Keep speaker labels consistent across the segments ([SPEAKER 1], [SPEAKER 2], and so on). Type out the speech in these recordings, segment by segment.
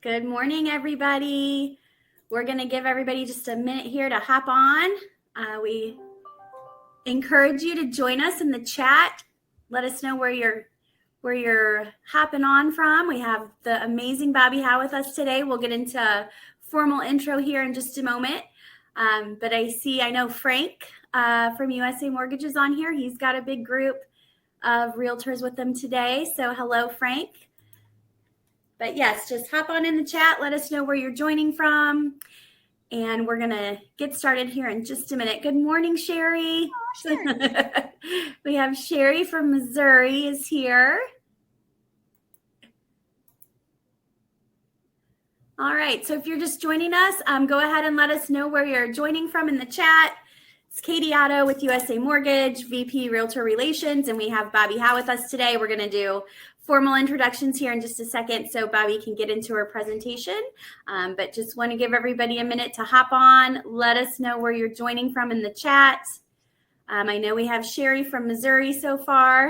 [SPEAKER 1] Good morning, everybody. We're going to give everybody just a minute here to hop on. We encourage you to join us in the chat. Let us know where you're hopping on from. We have the amazing Bobbie Howe with us today. We'll get into a formal intro here in just a moment. But I know Frank from USA Mortgage is on here. He's got a big group of realtors with them today. So hello, Frank. But yes, just hop on in the chat. Let us know where you're joining from. And we're going to get started here in just a minute. Good morning, Sherry.
[SPEAKER 2] Oh, Sherry.
[SPEAKER 1] We have Sherry from Missouri is here. All right. So if you're just joining us, go ahead and let us know where you're joining from in the chat. It's Katie Otto with USA Mortgage, VP Realtor Relations, and we have Bobbie Howe with us today. We're going to do formal introductions here in just a second so Bobbie can get into her presentation. But just want to give everybody a minute to hop on. Let us know where you're joining from in the chat. I know we have Sherry from Missouri so far.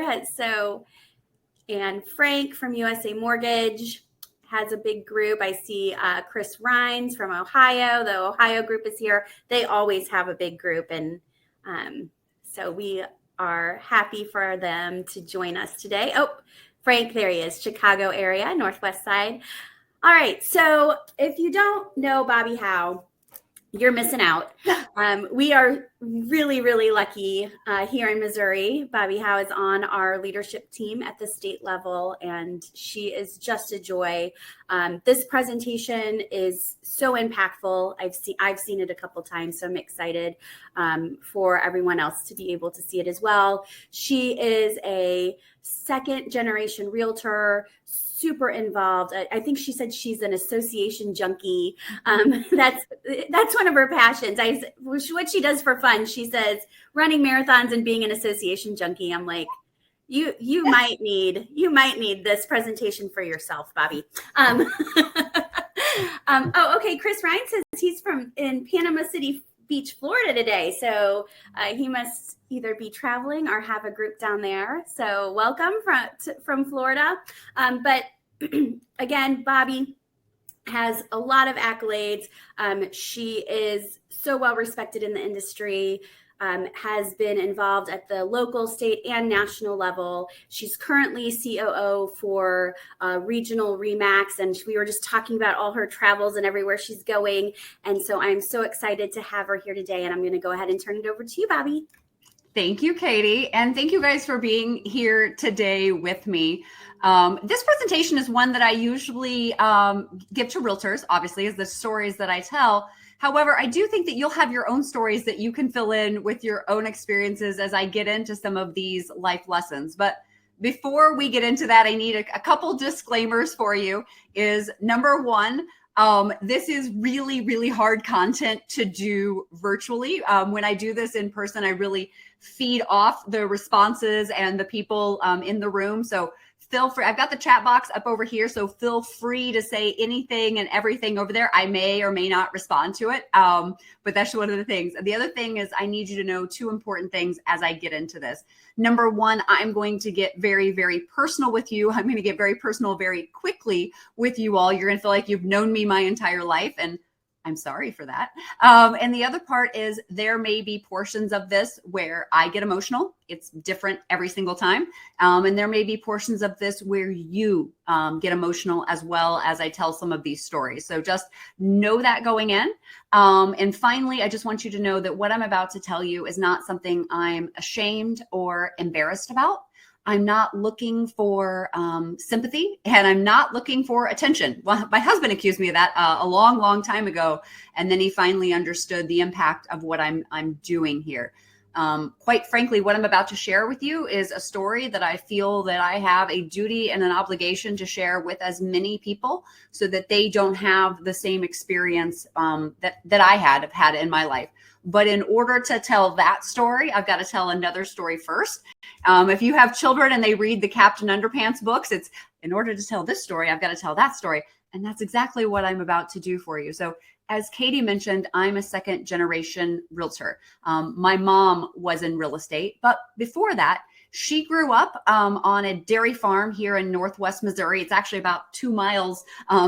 [SPEAKER 1] And Frank from USA Mortgage has a big group. I see Chris Rhines from Ohio. The Ohio group is here. They always have a big group. And so we are happy for them to join us today. Oh, Frank, there he is, Chicago area, Northwest side. All right, so if you don't know Bobbie Howe, you're missing out. We are really, really lucky here in Missouri. Bobbie Howe is on our leadership team at the state level, and she is just a joy. This presentation is so impactful. I've seen it a couple times, so I'm excited for everyone else to be able to see it as well. She is a second-generation realtor, super involved. I think she said she's an association junkie. That's one of her passions. What she does for fun, she says, running marathons and being an association junkie. I'm like, you might need this presentation for yourself, Bobbie. Okay. Chris Ryan says he's in Panama City Beach, Florida today. So he must either be traveling or have a group down there. So welcome from Florida. But again, Bobbie has a lot of accolades. She is so well respected in the industry, has been involved at the local, state, and national level. She's currently COO for Regional REMAX, and we were just talking about all her travels and everywhere she's going. And so I'm so excited to have her here today, and I'm going to go ahead and turn it over to you, Bobbie.
[SPEAKER 2] Thank you, Katie. And thank you guys for being here today with me. This presentation is one that I usually give to realtors, obviously, is the stories that I tell. However, I do think that you'll have your own stories that you can fill in with your own experiences as I get into some of these life lessons. But before we get into that, I need a couple disclaimers for you. Is number one, this is really, really hard content to do virtually. When I do this in person, I really feed off the responses and the people in the room. So feel free. I've got the chat box up over here, so feel free to say anything and everything over there. I may or may not respond to it, but that's one of the things. The other thing is I need you to know two important things as I get into this. Number one, I'm going to get very, very personal with you. I'm going to get very personal very quickly with you all. You're going to feel like you've known me my entire life, and I'm sorry for that. And the other part is there may be portions of this where I get emotional. It's different every single time. And there may be portions of this where you get emotional as well as I tell some of these stories. So just know that going in. And finally, I just want you to know that what I'm about to tell you is not something I'm ashamed or embarrassed about. I'm not looking for sympathy, and I'm not looking for attention. Well, my husband accused me of that a long, long time ago, and then he finally understood the impact of what I'm doing here. Quite frankly, what I'm about to share with you is a story that I feel that I have a duty and an obligation to share with as many people so that they don't have the same experience that I have had in my life. But in order to tell that story, I've got to tell another story first. If you have children and they read the Captain Underpants books, it's in order to tell this story, I've got to tell that story. And that's exactly what I'm about to do for you. So as Katie mentioned, I'm a second generation realtor. My mom was in real estate, but before that, She grew up on a dairy farm here in Northwest Missouri. It's actually about 2 miles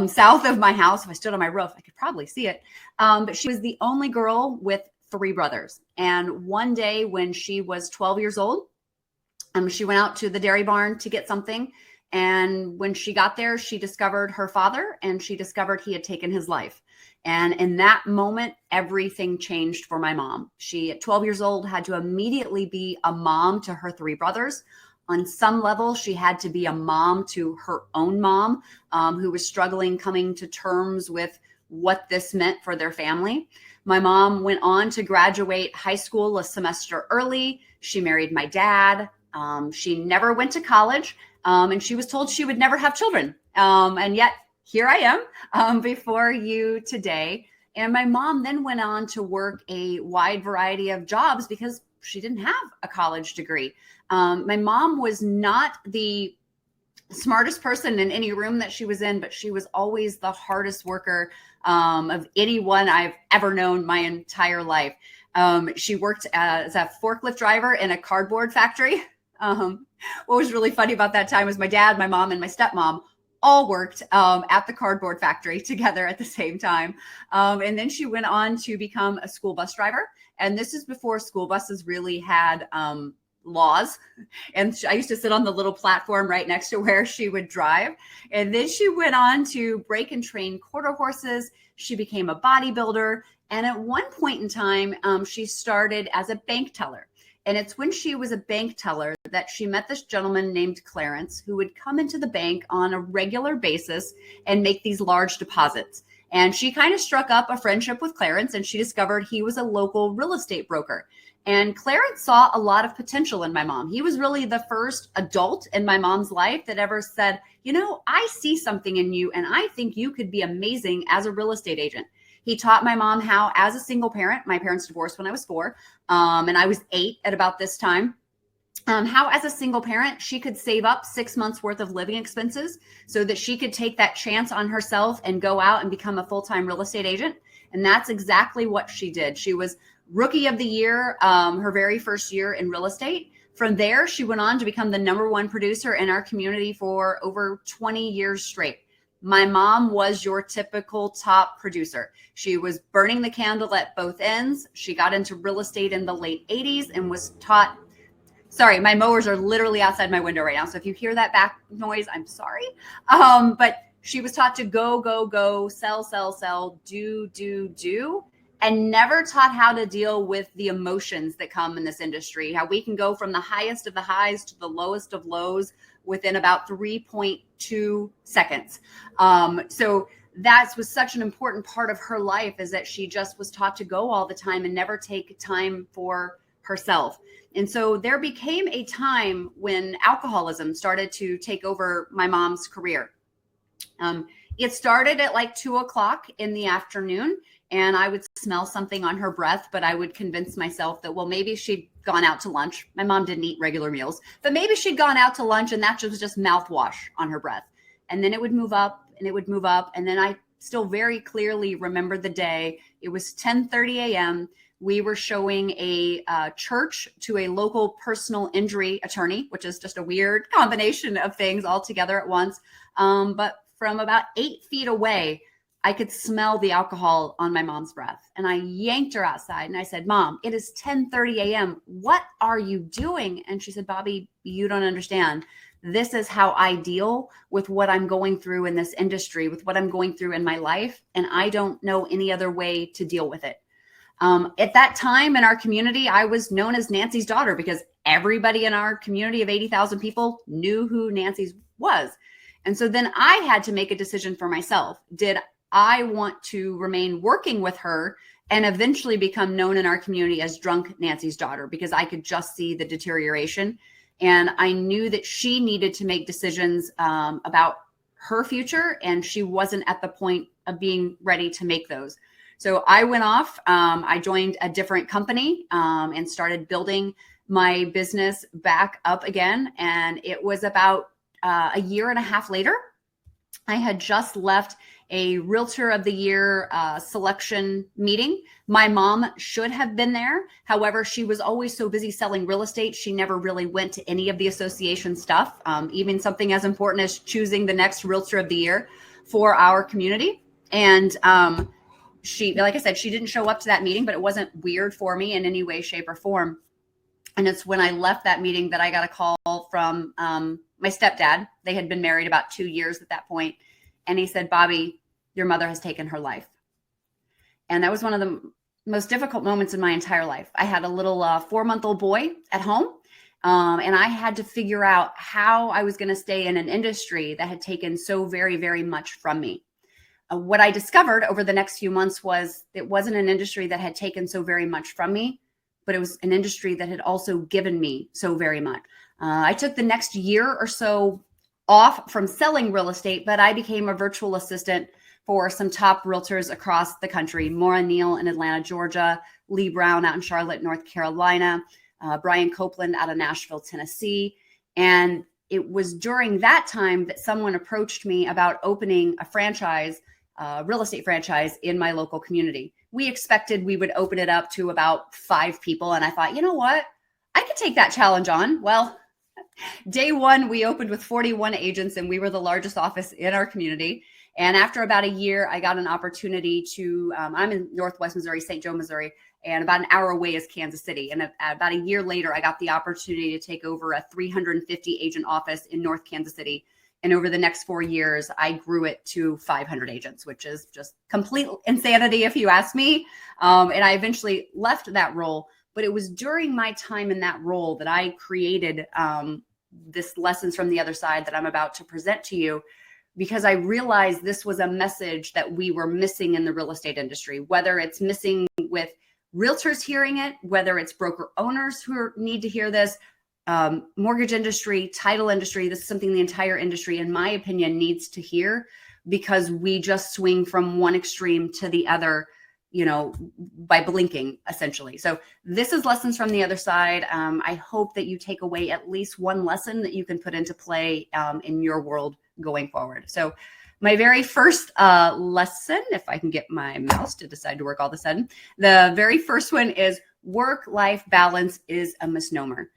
[SPEAKER 2] south of my house. If I stood on my roof, I could probably see it. But she was the only girl with 3 brothers. And one day when she was 12 years old, she went out to the dairy barn to get something. And when she got there, she discovered her father, and she discovered he had taken his life. And in that moment, everything changed for my mom. She, at 12 years old, had to immediately be a mom to her 3 brothers. On some level, she had to be a mom to her own mom, who was struggling coming to terms with what this meant for their family. My mom went on to graduate high school a semester early. She married my dad. She never went to college, and she was told she would never have children. And yet here I am before you today. And my mom then went on to work a wide variety of jobs because she didn't have a college degree. My mom was not the smartest person in any room that she was in, but she was always the hardest worker of anyone I've ever known my entire life. She worked as a forklift driver in a cardboard factory. What was really funny about that time was my dad, my mom, and my stepmom all worked at the cardboard factory together at the same time. And then she went on to become a school bus driver. And this is before school buses really had laws. And I used to sit on the little platform right next to where she would drive. And then she went on to break and train quarter horses. She became a bodybuilder. And at one point in time, she started as a bank teller. And it's when she was a bank teller that she met this gentleman named Clarence, who would come into the bank on a regular basis and make these large deposits. And she kind of struck up a friendship with Clarence, and she discovered he was a local real estate broker. And Clarence saw a lot of potential in my mom. He was really the first adult in my mom's life that ever said, you know, I see something in you, and I think you could be amazing as a real estate agent. He taught my mom how, as a single parent, my parents divorced when I was 4, and I was 8 at about this time, how as a single parent, she could save up 6 months worth of living expenses so that she could take that chance on herself and go out and become a full-time real estate agent. And that's exactly what she did. She was Rookie of the Year, her very first year in real estate. From there, she went on to become the #1 producer in our community for over 20 years straight. My mom was your typical top producer. She was burning the candle at both ends. She got into real estate in the late 80s and was taught. Sorry, my mowers are literally outside my window right now. So if you hear that back noise, I'm sorry. But she was taught to go, sell, do, and never taught how to deal with the emotions that come in this industry, how we can go from the highest of the highs to the lowest of lows within about 3.2 seconds. So that was such an important part of her life, is that she just was taught to go all the time and never take time for herself. And so there became a time when alcoholism started to take over my mom's career. It started at like 2:00 in the afternoon, and I would smell something on her breath, but I would convince myself that, well, maybe she'd gone out to lunch. My mom didn't eat regular meals, but maybe she'd gone out to lunch and that was just mouthwash on her breath. And then it would move up and it would move up. And then I still very clearly remember the day. It was 10:30 a.m. We were showing a church to a local personal injury attorney, which is just a weird combination of things all together at once. But from about 8 feet away, I could smell the alcohol on my mom's breath. And I yanked her outside and I said, Mom, it is 10:30 a.m. What are you doing? And she said, Bobbie, you don't understand. This is how I deal with what I'm going through in this industry, with what I'm going through in my life. And I don't know any other way to deal with it. At that time in our community, I was known as Nancy's daughter because everybody in our community of 80,000 people knew who Nancy's was. And so then I had to make a decision for myself. Did I want to remain working with her and eventually become known in our community as Drunk Nancy's daughter? Because I could just see the deterioration. And I knew that she needed to make decisions about her future, and she wasn't at the point of being ready to make those. So I went off, I joined a different company and started building my business back up again. And it was about a year and a half later, I had just left a Realtor of the Year selection meeting. My mom should have been there. However, she was always so busy selling real estate, she never really went to any of the association stuff, even something as important as choosing the next Realtor of the Year for our community. And she, like I said, she didn't show up to that meeting, but it wasn't weird for me in any way, shape, or form. And it's when I left that meeting that I got a call from my stepdad. They had been married about 2 years at that point. And he said, Bobbie, your mother has taken her life. And that was one of the most difficult moments in my entire life. I had a little 4-month-old boy at home. And I had to figure out how I was going to stay in an industry that had taken so very, very much from me. What I discovered over the next few months was it wasn't an industry that had taken so very much from me, but it was an industry that had also given me so very much. I took the next year or so off from selling real estate, but I became a virtual assistant for some top realtors across the country. Maura Neal in Atlanta, Georgia, Lee Brown out in Charlotte, North Carolina, Brian Copeland out of Nashville, Tennessee. And it was during that time that someone approached me about opening a franchise, real estate franchise in my local community. We expected we would open it up to about 5 people. And I thought, you know what? I could take that challenge on. Well, day one, we opened with 41 agents and we were the largest office in our community. And after about a year, I got an opportunity to, I'm in Northwest Missouri, St. Joe, Missouri, and about an hour away is Kansas City. And about a year later, I got the opportunity to take over a 350 agent office in North Kansas City. And over the next 4 years, I grew it to 500 agents, which is just complete insanity, if you ask me. And I eventually left that role. But it was during my time in that role that I created this Lessons from the Other Side that I'm about to present to you, because I realized this was a message that we were missing in the real estate industry, whether it's missing with realtors hearing it, whether it's broker owners who need to hear this, mortgage industry, title industry. This is something the entire industry, in my opinion, needs to hear, because we just swing from one extreme to the other, you know, by blinking, essentially. So this is Lessons from the Other Side. I hope that you take away at least one lesson that you can put into play in your world going forward. So my very first lesson, if I can get my mouse to decide to work all of a sudden, the very first one is work-life balance is a misnomer.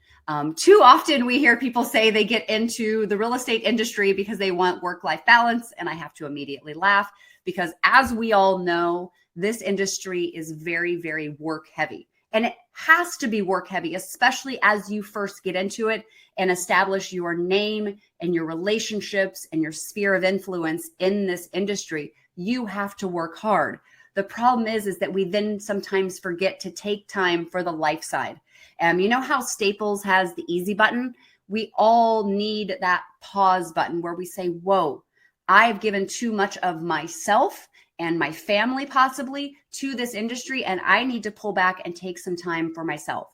[SPEAKER 2] Too often we hear people say they get into the real estate industry because they want work-life balance. And I have to immediately laugh, because as we all know, this industry is very, very work heavy. And it has to be work heavy, especially as you first get into it and establish your name and your relationships and your sphere of influence in this industry. You have to work hard. The problem is that we then sometimes forget to take time for the life side. You know how Staples has the easy button? We all need that pause button where we say, whoa, I've given too much of myself and my family possibly to this industry, and I need to pull back and take some time for myself.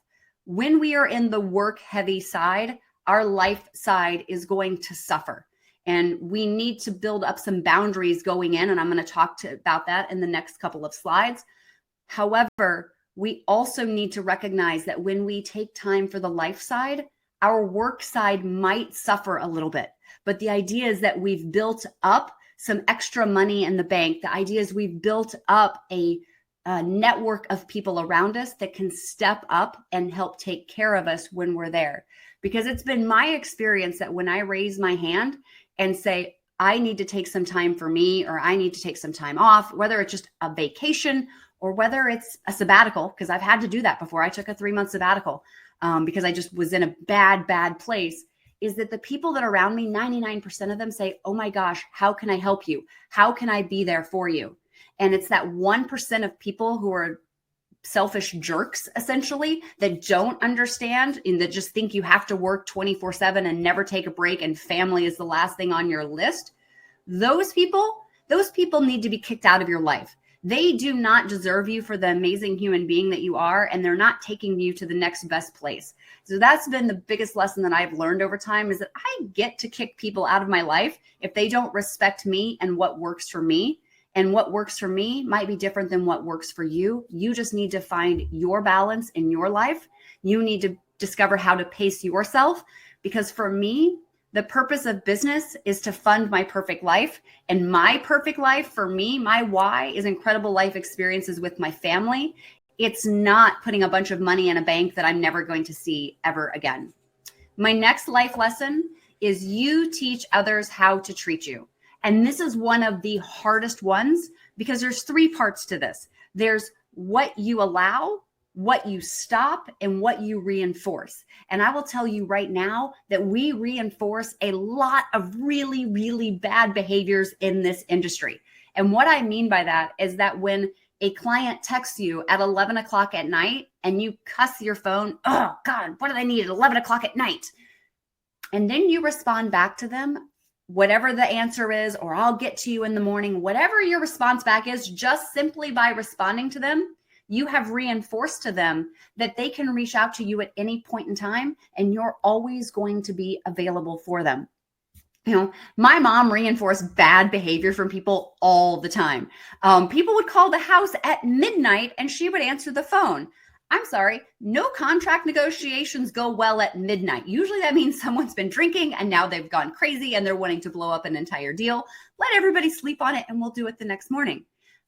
[SPEAKER 2] When we are in the work heavy side, our life side is going to suffer. And we need to build up some boundaries going in. And I'm going to talk about that in the next couple of slides. However, we also need to recognize that when we take time for the life side, our work side might suffer a little bit. But the idea is that we've built up some extra money in the bank. The idea is we've built up a network of people around us that can step up and help take care of us when we're there. Because it's been my experience that when I raise my hand and say, I need to take some time for me, or I need to take some time off, whether it's just a vacation or whether it's a sabbatical, because I've had to do that before. I took a 3-month sabbatical because I just was in a bad place, is that the people that are around me, 99% of them say, oh my gosh, how can I help you? How can I be there for you? And it's that 1% of people who are selfish jerks, essentially, that don't understand and that just think you have to work 24/7 and never take a break and family is the last thing on your list. Those people need to be kicked out of your life. They do not deserve you for the amazing human being that you are, and they're not taking you to the next best place. So that's been the biggest lesson that I've learned over time, is that I get to kick people out of my life if they don't respect me and what works for me. And what works for me might be different than what works for you. You just need to find your balance in your life. You need to discover how to pace yourself. Because for me, The purpose of business is to fund my perfect life. And my perfect life for me, my why is incredible life experiences with my family. It's not putting a bunch of money in a bank that I'm never going to see ever again. My next life lesson is you teach others how to treat you. And this is one of the hardest ones because there's 3 parts to this. There's what you allow, what you stop, and what you reinforce. And I will tell you right now that we reinforce a lot of really, really bad behaviors in this industry. And what I mean by that is that when a client texts you at 11 o'clock at night and you cuss your phone, oh God, what do they need at 11 o'clock at night? And then you respond back to them, whatever the answer is, or I'll get to you in the morning, whatever your response back is, just simply by responding to them, you have reinforced to them that they can reach out to you at any point in time and you're always going to be available for them. You know, my mom reinforced bad behavior from people all the time. People would call the house at midnight and she would answer the phone. I'm sorry, no contract negotiations go well at midnight. Usually that means someone's been drinking and now they've gone crazy and they're wanting to blow up an entire deal. Let everybody sleep on it and we'll do it the next morning.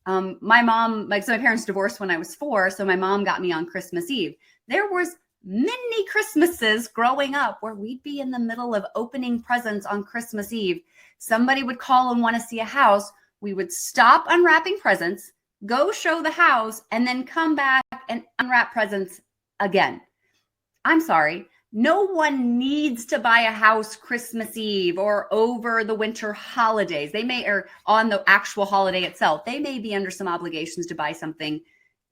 [SPEAKER 2] My mom, so my parents divorced when I was 4. So my mom got me on Christmas Eve. There was many Christmases growing up where we'd be in the middle of opening presents on Christmas Eve. Somebody would call and want to see a house. We would stop unwrapping presents, go show the house, and then come back and unwrap presents again. I'm sorry. No one needs to buy a house Christmas Eve or over the winter holidays. They may, or on the actual holiday itself, they may be under some obligations to buy something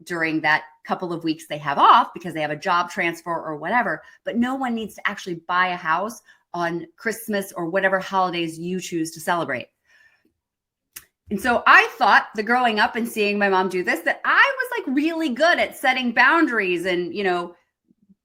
[SPEAKER 2] during that couple of weeks they have off because they have a job transfer or whatever. But no one needs to actually buy a house on Christmas or whatever holidays you choose to celebrate. And so I thought that growing up and seeing my mom do this, that I was like really good at setting boundaries and, you know,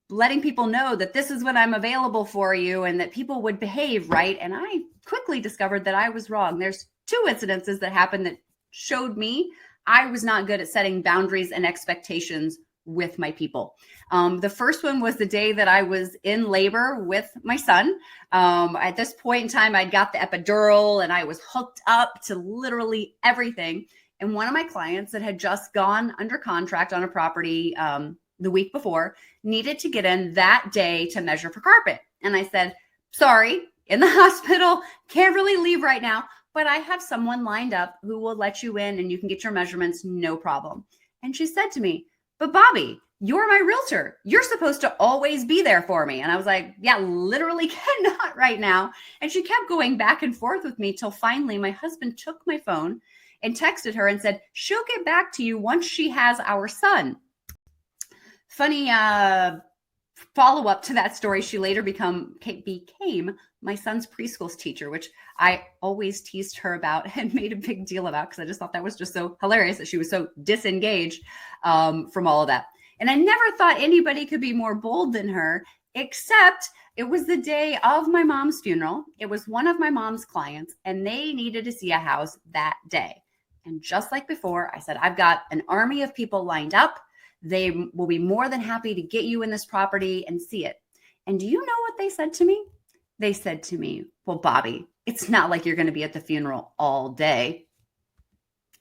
[SPEAKER 2] letting people know that this is when I'm available for you and that people would behave right. And I quickly discovered that I was wrong. There's 2 incidences that happened that showed me I was not good at setting boundaries and expectations with my people. The first one was the day that I was in labor with my son. At this point in time, I'd got the epidural and I was hooked up to literally everything. And one of my clients that had just gone under contract on a property the week before needed to get in that day to measure for carpet. And I said, sorry, in the hospital, can't really leave right now, but I have someone lined up who will let you in and you can get your measurements, no problem. And she said to me, but Bobbie, you're my realtor. You're supposed to always be there for me. And I was like, yeah, literally cannot right now. And she kept going back and forth with me till finally my husband took my phone and texted her and said, she'll get back to you once she has our son. Funny follow-up to that story, she later became my son's preschool teacher, which I always teased her about and made a big deal about because I just thought that was just so hilarious that she was so disengaged from all of that. And I never thought anybody could be more bold than her, except it was the day of my mom's funeral. It was one of my mom's clients, and they needed to see a house that day. And just like before, I said, I've got an army of people lined up. They will be more than happy to get you in this property and see it. And do you know what they said to me? They said to me, well, Bobbie, it's not like you're going to be at the funeral all day.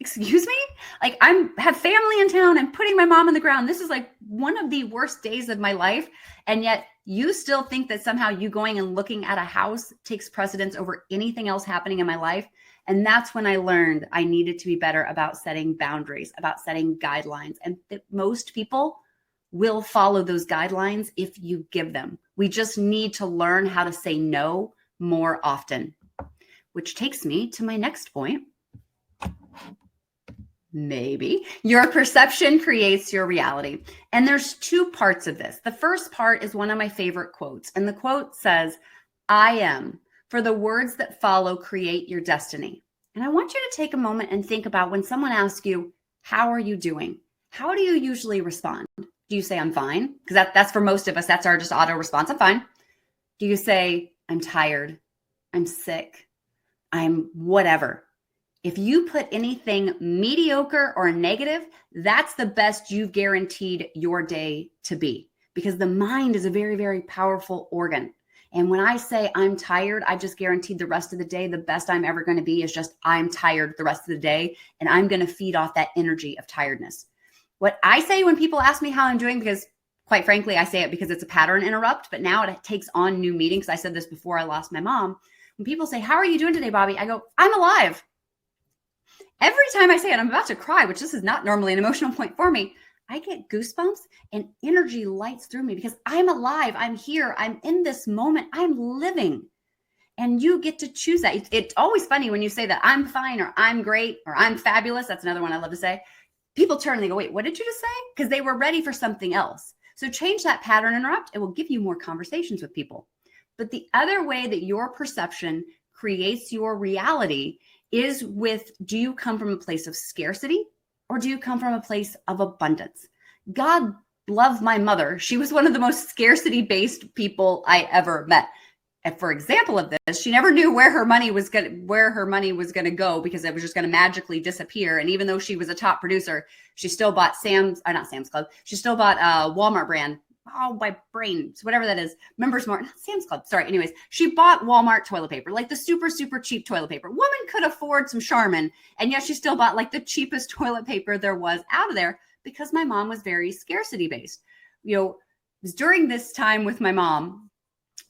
[SPEAKER 2] Excuse me? Like have family in town and putting my mom on the ground. This is like one of the worst days of my life. And yet you still think that somehow you going and looking at a house takes precedence over anything else happening in my life. And that's when I learned I needed to be better about setting boundaries, about setting guidelines. And that most people will follow those guidelines if you give them. We just need to learn how to say no more often, which takes me to my next point. Maybe your perception creates your reality. And there's 2 parts of this. The first part is one of my favorite quotes. And the quote says, I am, for the words that follow create your destiny. And I want you to take a moment and think about when someone asks you, how are you doing? How do you usually respond? Do you say, I'm fine? Because that's for most of us, that's our just auto response. I'm fine. Do you say, I'm tired, I'm sick, I'm whatever? If you put anything mediocre or negative, that's the best you've guaranteed your day to be, because the mind is a very, very powerful organ. And when I say I'm tired, I just guaranteed the rest of the day, the best I'm ever going to be is just I'm tired the rest of the day. And I'm going to feed off that energy of tiredness. What I say when people ask me how I'm doing, because quite frankly, I say it because it's a pattern interrupt, but now it takes on new meanings. I said this before I lost my mom. When people say, how are you doing today, Bobbie? I go, I'm alive. Every time I say it, I'm about to cry, which this is not normally an emotional point for me. I get goosebumps and energy lights through me because I'm alive. I'm here. I'm in this moment. I'm living. And you get to choose that. It's always funny when you say that I'm fine or I'm great or I'm fabulous. That's another one I love to say. People turn and they go, wait, what did you just say? Because they were ready for something else. So change that pattern interrupt. It will give you more conversations with people. But the other way that your perception creates your reality is with, do you come from a place of scarcity or do you come from a place of abundance? God love my mother. She was one of the most scarcity-based people I ever met. And for example of this, she never knew where her money was going to go because it was just going to magically disappear. And even though she was a top producer, she still bought not Sam's Club. She still bought Walmart brand. Oh, my brain. So whatever that is. Members Mark, not Sam's Club. Sorry. Anyways, she bought Walmart toilet paper, like the super, super cheap toilet paper. Woman could afford some Charmin. And yet she still bought like the cheapest toilet paper there was out of there because my mom was very scarcity based. You know, it was during this time with my mom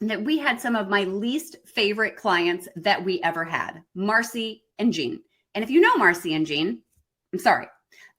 [SPEAKER 2] that we had some of my least favorite clients that we ever had, Marcy and Jean. And if you know Marcy and Jean, I'm sorry.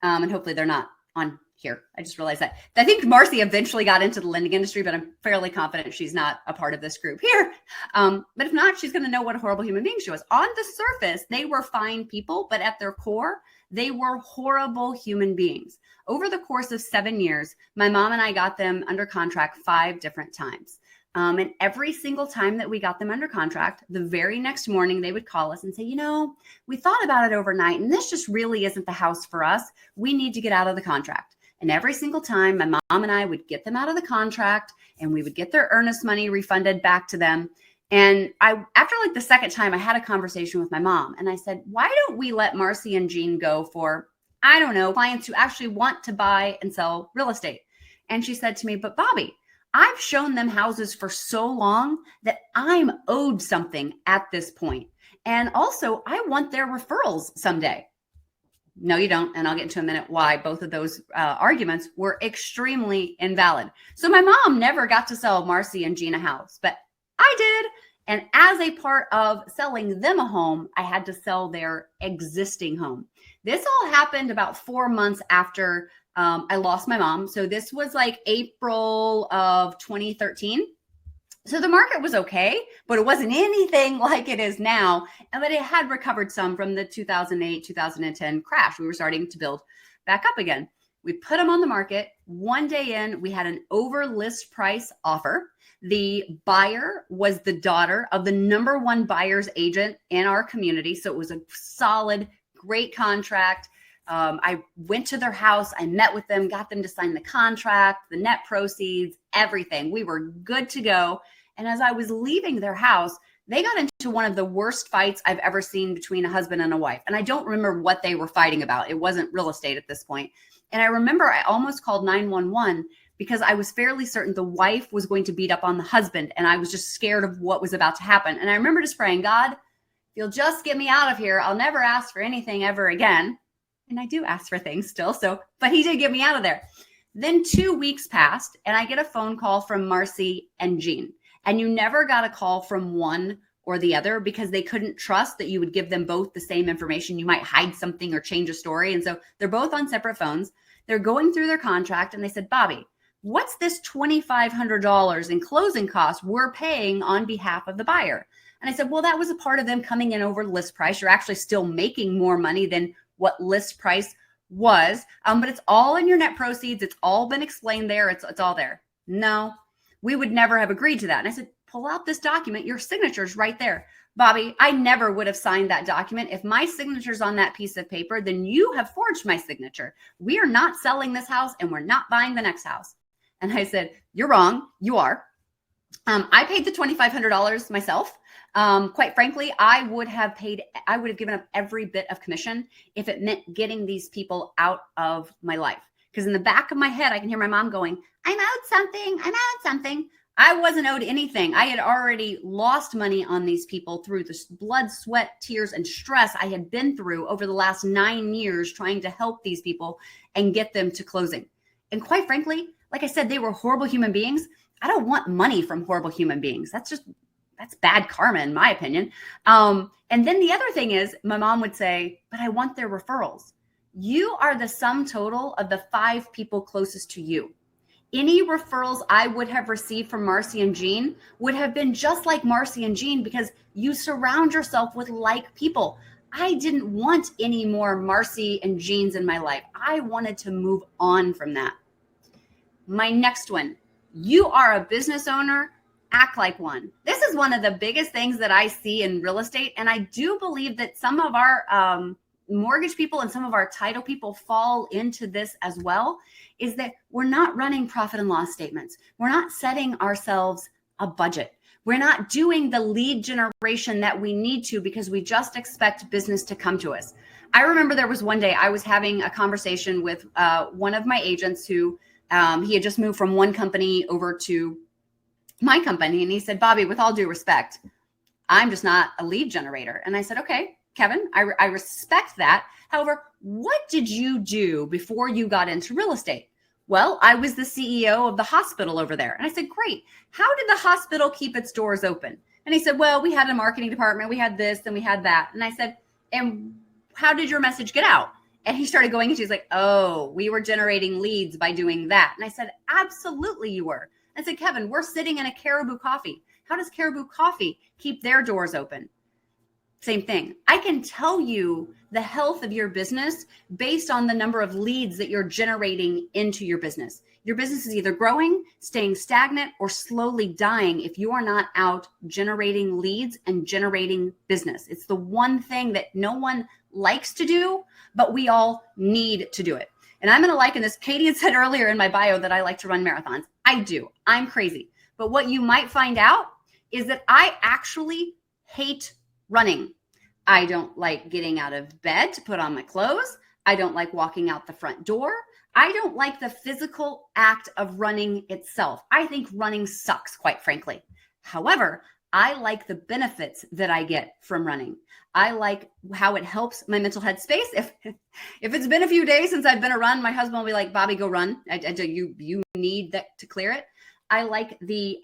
[SPEAKER 2] And hopefully they're not on here. I just realized that. I think Marcy eventually got into the lending industry, but I'm fairly confident she's not a part of this group here. But if not, she's going to know what a horrible human being she was. On the surface, they were fine people, but at their core, they were horrible human beings. Over the course of 7 years, my mom and I got them under contract 5 different times. And every single time that we got them under contract, the very next morning, they would call us and say, you know, we thought about it overnight, and this just really isn't the house for us. We need to get out of the contract. And every single time, my mom and I would get them out of the contract, and we would get their earnest money refunded back to them. And after like the second time, I had a conversation with my mom, and I said, why don't we let Marcy and Jean go for, I don't know, clients who actually want to buy and sell real estate? And she said to me, but Bobbie, I've shown them houses for so long that I'm owed something at this point. And also, I want their referrals someday. No, you don't. And I'll get into a minute why both of those arguments were extremely invalid. So my mom never got to sell Marcy and Jean a house, but I did. And as a part of selling them a home, I had to sell their existing home. This all happened about 4 months after I lost my mom. So this was like April of 2013. So the market was okay, but it wasn't anything like it is now. But it had recovered some from the 2008, 2010 crash. We were starting to build back up again. We put them on the market. One day in, we had an over list price offer. The buyer was the daughter of the #1 buyer's agent in our community. So it was a solid, great contract. I went to their house. I met with them, got them to sign the contract, the net proceeds, everything. We were good to go. And as I was leaving their house, they got into one of the worst fights I've ever seen between a husband and a wife. And I don't remember what they were fighting about. It wasn't real estate at this point. And I remember I almost called 911 because I was fairly certain the wife was going to beat up on the husband. And I was just scared of what was about to happen. And I remember just praying, God, if you'll just get me out of here, I'll never ask for anything ever again. And I do ask for things still. But he did get me out of there. Then 2 weeks passed and I get a phone call from Marcy and Jean. And you never got a call from one or the other because they couldn't trust that you would give them both the same information. You might hide something or change a story. And so they're both on separate phones. They're going through their contract and they said, Bobbie, what's this $2,500 in closing costs we're paying on behalf of the buyer? And I said, well, that was a part of them coming in over list price. You're actually still making more money than what list price was, but it's all in your net proceeds. It's all been explained there. It's all there. No, we would never have agreed to that. And I said, pull out this document. Your signature's right there. Bobbie, I never would have signed that document. If my signature's on that piece of paper, then you have forged my signature. We are not selling this house and we're not buying the next house. And I said, you're wrong. You are. I paid the $2,500 myself. Quite frankly, I would have given up every bit of commission if it meant getting these people out of my life. Because in the back of my head, I can hear my mom going, I'm out something. I wasn't owed anything. I had already lost money on these people through the blood, sweat, tears, and stress I had been through over the last 9 years trying to help these people and get them to closing. And quite frankly, like I said, they were horrible human beings. I don't want money from horrible human beings. That's bad karma, in my opinion. And then the other thing is, my mom would say, but I want their referrals. You are the sum total of the 5 people closest to you. Any referrals I would have received from Marcy and Jean would have been just like Marcy and Jean, because you surround yourself with like people. I didn't want any more Marcy and Jeans in my life. I wanted to move on from that. My next one, you are a business owner, act like one. This is one of the biggest things that I see in real estate. And I do believe that some of our mortgage people and some of our title people fall into this as well, is that we're not running profit and loss statements. We're not setting ourselves a budget. We're not doing the lead generation that we need to, because we just expect business to come to us. I remember there was one day I was having a conversation with one of my agents who he had just moved from one company over to my company. And he said, Bobbie, with all due respect, I'm just not a lead generator. And I said, okay, Kevin, I respect that. However, what did you do before you got into real estate? Well, I was the CEO of the hospital over there. And I said, great. How did the hospital keep its doors open? And he said, well, we had a marketing department. We had this and we had that. And I said, and how did your message get out? And he started going into, he's like, oh, we were generating leads by doing that. And I said, absolutely you were. I said, Kevin, we're sitting in a Caribou Coffee. How does Caribou Coffee keep their doors open? Same thing. I can tell you the health of your business based on the number of leads that you're generating into your business. Your business is either growing, staying stagnant, or slowly dying if you are not out generating leads and generating business. It's the one thing that no one likes to do, but we all need to do it. And I'm going to liken this. Katie had said earlier in my bio that I like to run marathons. I do. I'm crazy. But what you might find out is that I actually hate running. I don't like getting out of bed to put on my clothes. I don't like walking out the front door. I don't like the physical act of running itself. I think running sucks, quite frankly. However, I like the benefits that I get from running. I like how it helps my mental headspace. If it's been a few days since I've been a run, my husband will be like, Bobbie, go run. You need that to clear it. I like the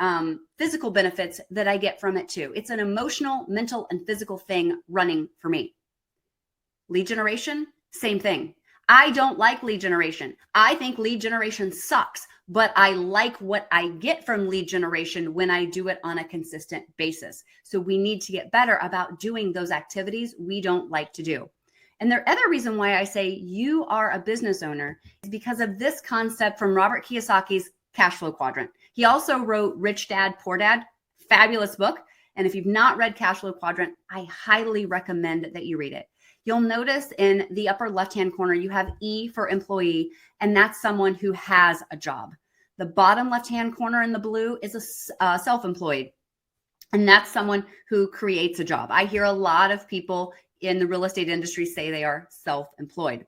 [SPEAKER 2] physical benefits that I get from it too. It's an emotional, mental, and physical thing running for me. Lead generation, same thing. I don't like lead generation. I think lead generation sucks, but I like what I get from lead generation when I do it on a consistent basis. So we need to get better about doing those activities we don't like to do. And the other reason why I say you are a business owner is because of this concept from Robert Kiyosaki's cash flow quadrant. He also wrote Rich Dad, Poor Dad, fabulous book. And if you've not read Cash Flow Quadrant, I highly recommend that you read it. You'll notice in the upper left-hand corner, you have E for employee, and that's someone who has a job. The bottom left-hand corner in the blue is a self-employed, and that's someone who creates a job. I hear a lot of people in the real estate industry say they are self-employed.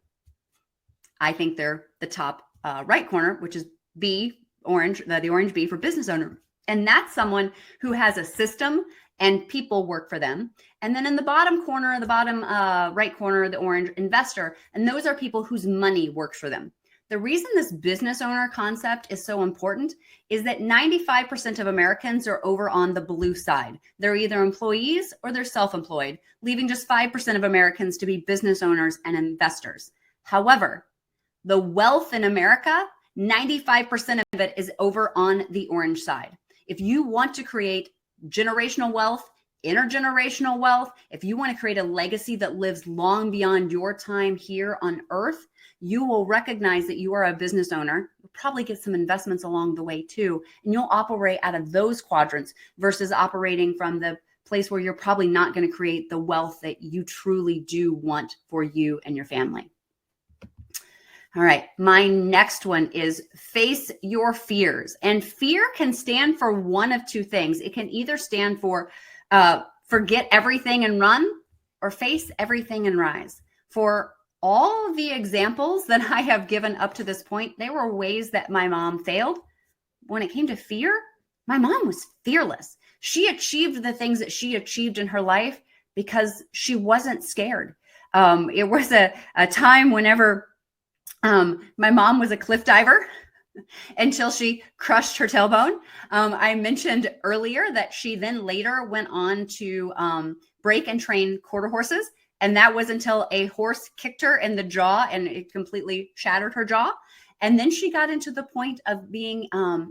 [SPEAKER 2] I think they're the top right corner, which is B, orange, the orange B for business owner. And that's someone who has a system and people work for them. And then in the bottom corner, the bottom right corner, the orange, investor. And those are people whose money works for them. The reason this business owner concept is so important is that 95% of Americans are over on the blue side. They're either employees or they're self-employed, leaving just 5% of Americans to be business owners and investors. However, the wealth in America, 95% of it is over on the orange side. If you want to create generational wealth, intergenerational wealth, if you want to create a legacy that lives long beyond your time here on earth, you will recognize that you are a business owner. You'll probably get some investments along the way too, and you'll operate out of those quadrants versus operating from the place where you're probably not going to create the wealth that you truly do want for you and your family. All right, my next one is face your fears. And fear can stand for one of two things. It can either stand for forget everything and run, or face everything and rise. For all of the examples that I have given up to this point, there were ways that my mom failed. When it came to fear, My mom was fearless. She achieved the things that she achieved in her life because she wasn't scared. It was a time whenever my mom was a cliff diver until she crushed her tailbone. I mentioned earlier that she then later went on to break and train quarter horses. And that was until a horse kicked her in the jaw and it completely shattered her jaw. And then she got into the point of being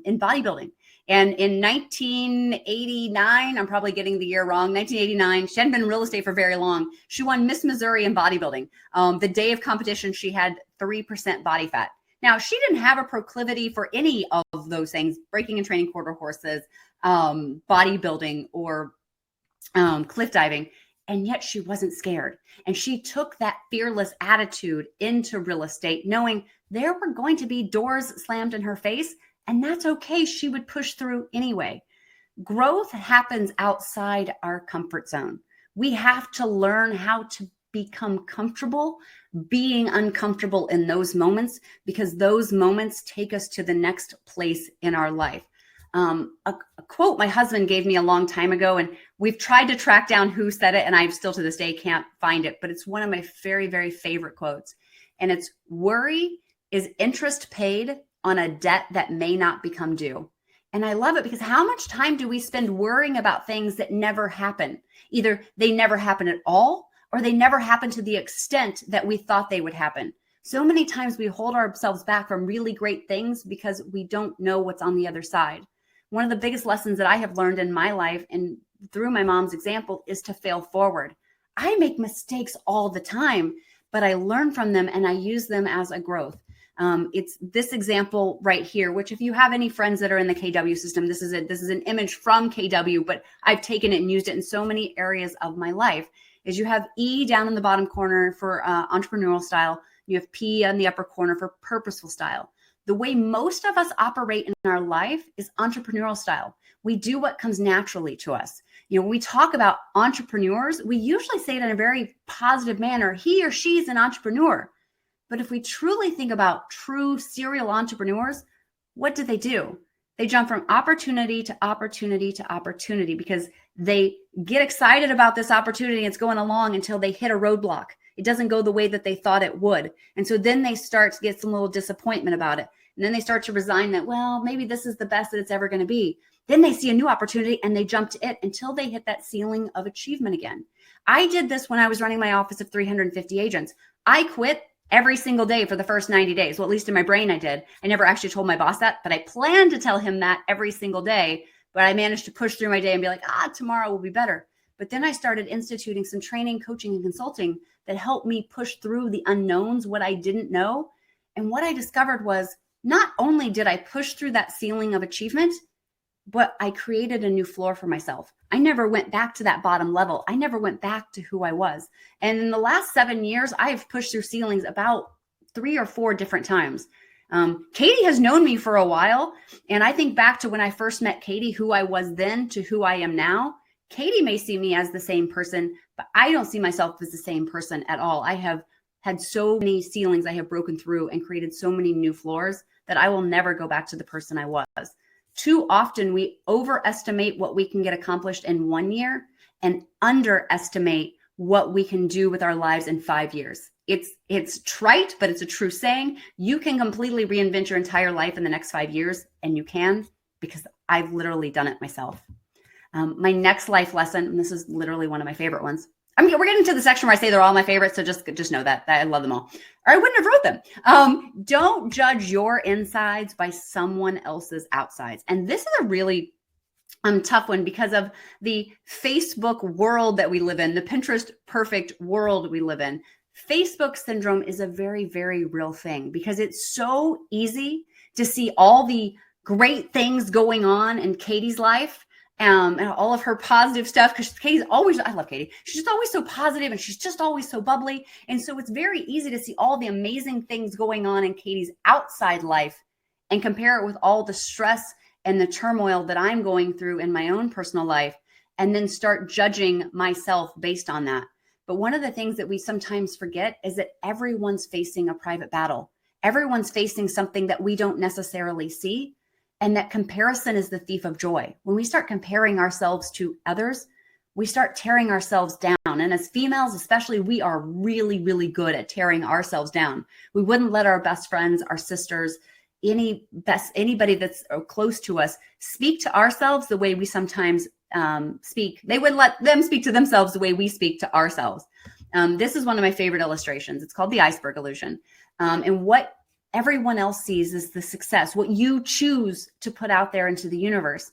[SPEAKER 2] in bodybuilding. And in 1989, I'm probably getting the year wrong, 1989, she hadn't been in real estate for very long. She won Miss Missouri in bodybuilding. The day of competition, she had 3% body fat. Now, she didn't have a proclivity for any of those things, breaking and training quarter horses, bodybuilding, or cliff diving. And yet she wasn't scared. And she took that fearless attitude into real estate, knowing there were going to be doors slammed in her face, and that's okay. She would push through anyway. Growth happens outside our comfort zone. We have to learn how to become comfortable being uncomfortable in those moments, because those moments take us to the next place in our life. A quote my husband gave me a long time ago, and we've tried to track down who said it, and I still to this day can't find it, but it's one of my very, very favorite quotes. And it's, worry is interest paid on a debt that may not become due. And I love it, because how much time do we spend worrying about things that never happen? Either they never happen at all, or they never happen to the extent that we thought they would happen. So many times we hold ourselves back from really great things because we don't know what's on the other side. One of the biggest lessons that I have learned in my life and through my mom's example is to fail forward. I make mistakes all the time, but I learn from them and I use them as a growth. It's this example right here, which if you have any friends that are in the KW system, this is an image from KW, but I've taken it and used it in so many areas of my life. Is you have E down in the bottom corner for entrepreneurial style. You have P on the upper corner for purposeful style. The way most of us operate in our life is entrepreneurial style. We do what comes naturally to us. You know, when we talk about entrepreneurs, we usually say it in a very positive manner. He or she is an entrepreneur. But if we truly think about true serial entrepreneurs, what do? They jump from opportunity to opportunity to opportunity because they get excited about this opportunity and it's going along until they hit a roadblock. It doesn't go the way that they thought it would. And so then they start to get some little disappointment about it. And then they start to resign that, well, maybe this is the best that it's ever going to be. Then they see a new opportunity and they jump to it until they hit that ceiling of achievement again. I did this when I was running my office of 350 agents. I quit every single day for the first 90 days. Well, at least in my brain, I did. I never actually told my boss that, but I planned to tell him that every single day. But I managed to push through my day and be like, tomorrow will be better. But then I started instituting some training, coaching, and consulting that helped me push through the unknowns, what I didn't know. And what I discovered was not only did I push through that ceiling of achievement, but I created a new floor for myself. I never went back to that bottom level. I never went back to who I was. And in the last 7 years, I have pushed through ceilings about 3 or 4 different times. Katie has known me for a while. And I think back to when I first met Katie, who I was then to who I am now. Katie may see me as the same person, but I don't see myself as the same person at all. I have had so many ceilings I have broken through and created so many new floors that I will never go back to the person I was. Too often we overestimate what we can get accomplished in 1 year and underestimate what we can do with our lives in 5 years. It's trite, but it's a true saying. You can completely reinvent your entire life in the next 5 years, and you can, because I've literally done it myself. My next life lesson, and this is literally one of my favorite ones. We're getting to the section where I say they're all my favorites, so just know that I love them all. Or I wouldn't have wrote them. Don't judge your insides by someone else's outsides. And this is a really tough one because of the Facebook world that we live in, the Pinterest perfect world we live in. Facebook syndrome is a very, very real thing because it's so easy to see all the great things going on in Katie's life. And all of her positive stuff, because Katie's always, I love Katie. She's just always so positive and she's just always so bubbly. And so it's very easy to see all the amazing things going on in Katie's outside life and compare it with all the stress and the turmoil that I'm going through in my own personal life, and then start judging myself based on that. But one of the things that we sometimes forget is that everyone's facing a private battle. Everyone's facing something that we don't necessarily see. and that comparison is the thief of joy. When we start comparing ourselves to others, we start tearing ourselves down. And as females, especially, we are really, really good at tearing ourselves down. We wouldn't let our best friends, our sisters, anybody that's close to us speak to ourselves the way we sometimes speak. They wouldn't let them speak to themselves the way we speak to ourselves. This is one of my favorite illustrations. It's called the iceberg illusion. And what everyone else sees is the success, what you choose to put out there into the universe.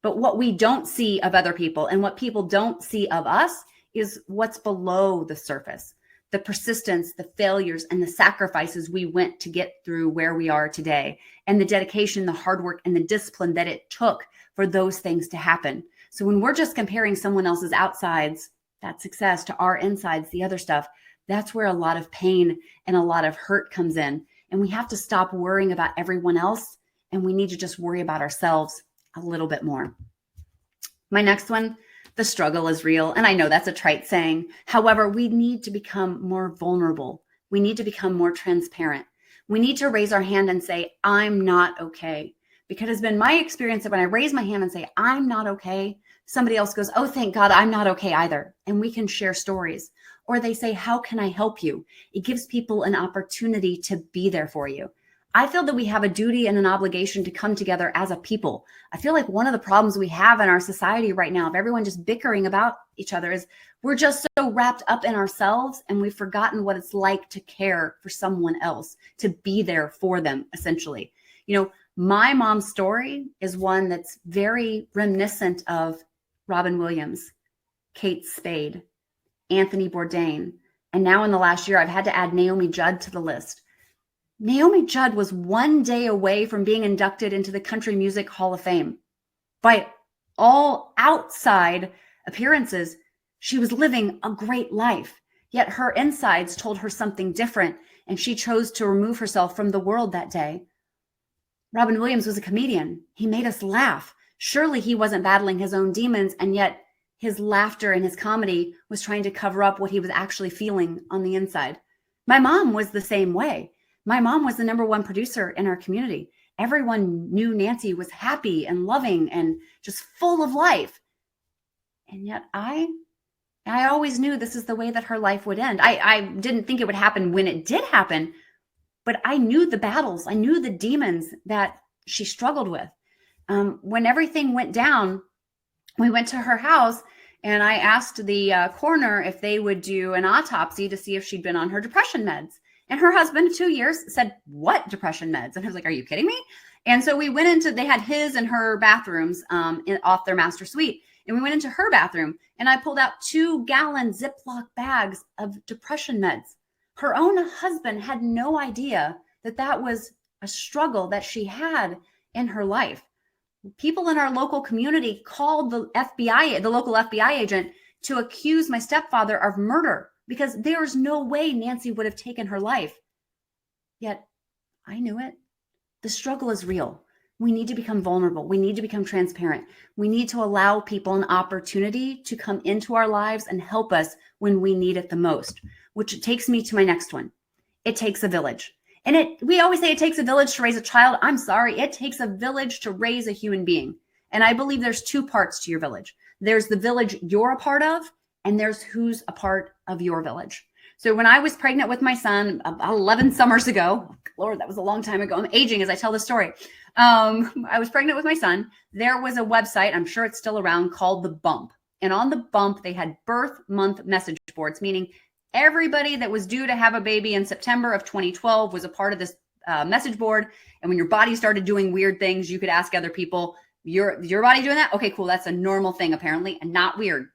[SPEAKER 2] But what we don't see of other people and what people don't see of us is what's below the surface, the persistence, the failures, and the sacrifices we went to get through where we are today, and the dedication, the hard work, and the discipline that it took for those things to happen. So when we're just comparing someone else's outsides, that success, to our insides, the other stuff, that's where a lot of pain and a lot of hurt comes in. And we have to stop worrying about everyone else, and we need to just worry about ourselves a little bit more. My next one, the struggle is real. And I know that's a trite saying. However, we need to become more vulnerable. We need to become more transparent. We need to raise our hand and say, I'm not okay. Because it's been my experience that when I raise my hand and say, I'm not okay, somebody else goes, oh, thank God, I'm not okay either. And we can share stories. Or they say, how can I help you? It gives people an opportunity to be there for you. I feel that we have a duty and an obligation to come together as a people. I feel like one of the problems we have in our society right now of everyone just bickering about each other is we're just so wrapped up in ourselves, and we've forgotten what it's like to care for someone else, to be there for them, essentially. You know, my mom's story is one that's very reminiscent of Robin Williams, Kate Spade, Anthony Bourdain, and now in the last year, I've had to add Naomi Judd to the list. Naomi Judd was one day away from being inducted into the Country Music Hall of Fame. By all outside appearances, she was living a great life, yet her insides told her something different, and she chose to remove herself from the world that day. Robin Williams was a comedian. He made us laugh. Surely he wasn't battling his own demons, and yet his laughter and his comedy was trying to cover up what he was actually feeling on the inside. My mom was the same way. My mom was the #1 producer in our community. Everyone knew Nancy was happy and loving and just full of life. And yet I always knew this is the way that her life would end. I didn't think it would happen when it did happen, but I knew the battles. I knew the demons that she struggled with. When everything went down, we went to her house and I asked the coroner if they would do an autopsy to see if she'd been on her depression meds. And her husband, 2 years, said, what depression meds? And I was like, are you kidding me? And so we went into, they had his and her bathrooms off their master suite. And we went into her bathroom and I pulled out 2-gallon Ziploc bags of depression meds. Her own husband had no idea that that was a struggle that she had in her life. People in our local community called the FBI, the local FBI agent, to accuse my stepfather of murder, because there's no way Nancy would have taken her life. Yet I knew it. The struggle is real. We need to become vulnerable. We need to become transparent. We need to allow people an opportunity to come into our lives and help us when we need it the most, which takes me to my next one. It takes a village. And we always say it takes a village to raise a child. I'm sorry. It takes a village to raise a human being. And I believe there's 2 parts to your village. There's the village you're a part of, and there's who's a part of your village. So when I was pregnant with my son about 11 summers ago, Lord, that was a long time ago. I'm aging as I tell this story. I was pregnant with my son. There was a website, I'm sure it's still around, called The Bump. And on The Bump, they had birth month message boards, meaning everybody that was due to have a baby in September of 2012 was a part of this message board. And when your body started doing weird things, you could ask other people, your body doing that? Okay, cool. That's a normal thing, apparently, and not weird.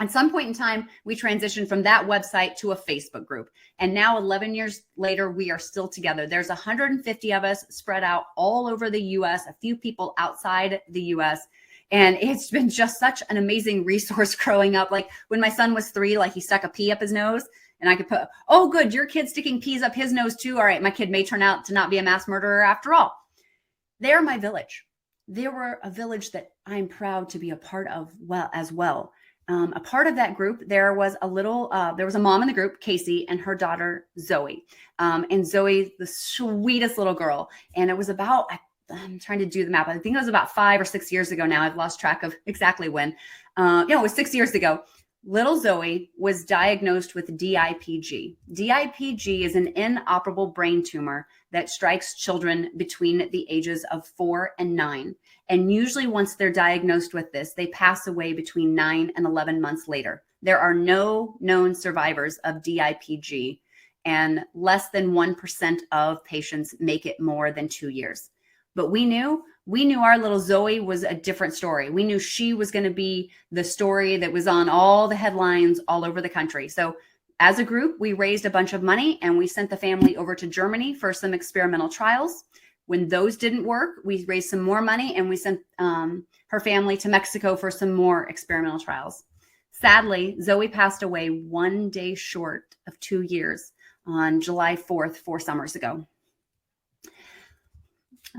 [SPEAKER 2] At some point in time, we transitioned from that website to a Facebook group. And now 11 years later, we are still together. There's 150 of us spread out all over the US, a few people outside the US. And it's been just such an amazing resource growing up. Like when my son was 3, like he stuck a pea up his nose and I could put, oh, good, your kid's sticking peas up his nose too. All right, my kid may turn out to not be a mass murderer after all. They're my village. They were a village that I'm proud to be a part of as well. A part of that group, there was a mom in the group, Casey, and her daughter, Zoe. And Zoe, the sweetest little girl. And it was about, I'm trying to do the math. I think it was about 5 or 6 years ago now. I've lost track of exactly when. It was 6 years ago. Little Zoe was diagnosed with DIPG. DIPG is an inoperable brain tumor that strikes children between the ages of 4 and 9. And usually once they're diagnosed with this, they pass away between 9 and 11 months later. There are no known survivors of DIPG, and less than 1% of patients make it more than 2 years. But we knew our little Zoe was a different story. We knew she was going to be the story that was on all the headlines all over the country. So as a group, we raised a bunch of money and we sent the family over to Germany for some experimental trials. When those didn't work, we raised some more money and we sent her family to Mexico for some more experimental trials. Sadly, Zoe passed away 1 day short of 2 years on July 4th, 4 summers ago.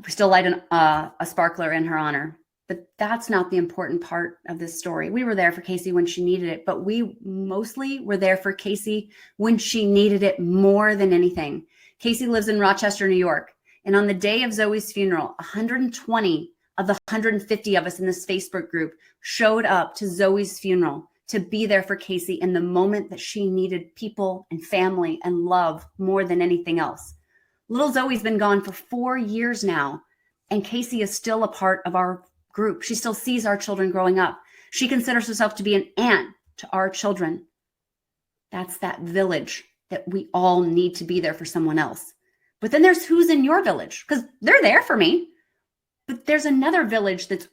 [SPEAKER 2] We still light a sparkler in her honor, but that's not the important part of this story. We were there for Casey when she needed it, but we mostly were there for Casey when she needed it more than anything. Casey lives in Rochester, New York. And on the day of Zoe's funeral, 120 of the 150 of us in this Facebook group showed up to Zoe's funeral to be there for Casey in the moment that she needed people and family and love more than anything else. Little Zoe's been gone for 4 years now, and Casey is still a part of our group. She still sees our children growing up. She considers herself to be an aunt to our children. That's that village that we all need to be there for someone else. But then there's who's in your village, because they're there for me. But there's another village that's